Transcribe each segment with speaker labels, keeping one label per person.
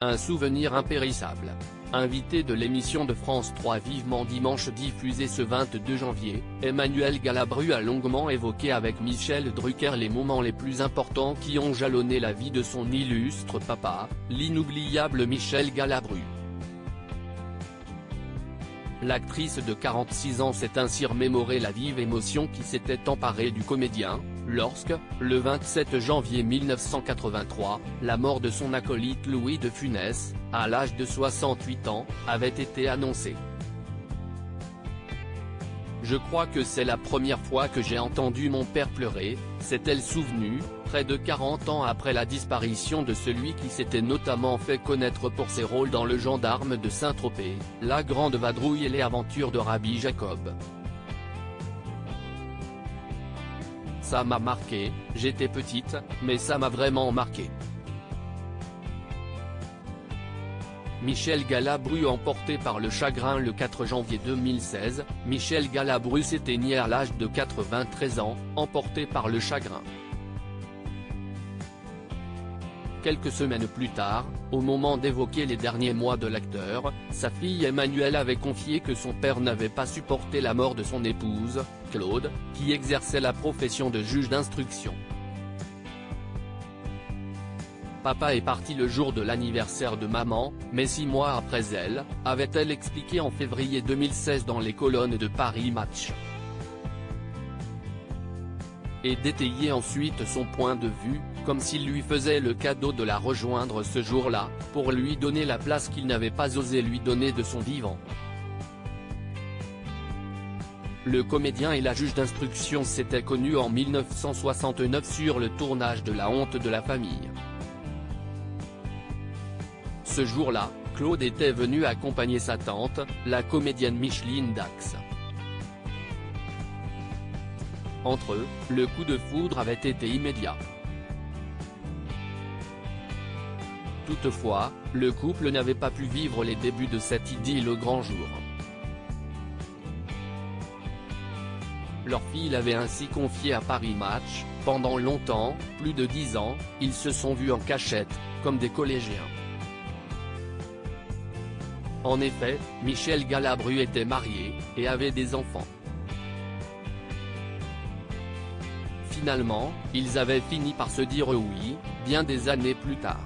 Speaker 1: un souvenir impérissable. Invité de l'émission de France 3 Vivement Dimanche diffusée ce 22 janvier, Emmanuel Galabru a longuement évoqué avec Michel Drucker les moments les plus importants qui ont jalonné la vie de son illustre papa, l'inoubliable Michel Galabru. L'actrice de 46 ans s'est ainsi remémoré la vive émotion qui s'était emparée du comédien, lorsque, le 27 janvier 1983, la mort de son acolyte Louis de Funès, à l'âge de 68 ans, avait été annoncée. Je crois que c'est la première fois que j'ai entendu mon père pleurer, s'est-elle souvenue, près de 40 ans après la disparition de celui qui s'était notamment fait connaître pour ses rôles dans Le Gendarme de Saint-Tropez, La Grande Vadrouille et les aventures de Rabbi Jacob. Ça m'a marqué, j'étais petite, mais ça m'a vraiment marqué. Michel Galabru emporté par le chagrin le 4 janvier 2016, Michel Galabru s'éteignait à l'âge de 93 ans, emporté par le chagrin. Quelques semaines plus tard, au moment d'évoquer les derniers mois de l'acteur, sa fille Emmanuelle avait confié que son père n'avait pas supporté la mort de son épouse, Claude, qui exerçait la profession de juge d'instruction. Papa est parti le jour de l'anniversaire de maman, mais 6 mois après elle, avait-elle expliqué en février 2016 dans les colonnes de Paris Match. Et d'étayer ensuite son point de vue, comme s'il lui faisait le cadeau de la rejoindre ce jour-là, pour lui donner la place qu'il n'avait pas osé lui donner de son vivant. Le comédien et la juge d'instruction s'étaient connus en 1969 sur le tournage de La Honte de la famille. Ce jour-là, Claude était venu accompagner sa tante, la comédienne Micheline Dax. Entre eux, le coup de foudre avait été immédiat. Toutefois, le couple n'avait pas pu vivre les débuts de cette idylle au grand jour. Leur fille l'avait ainsi confié à Paris Match, pendant longtemps, plus de 10 ans, ils se sont vus en cachette, comme des collégiens. En effet, Michel Galabru était marié, et avait des enfants. Finalement, ils avaient fini par se dire oui, bien des années plus tard.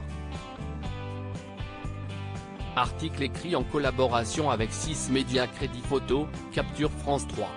Speaker 1: Article écrit en collaboration avec 6 médias Crédit Photo, Capture France 3.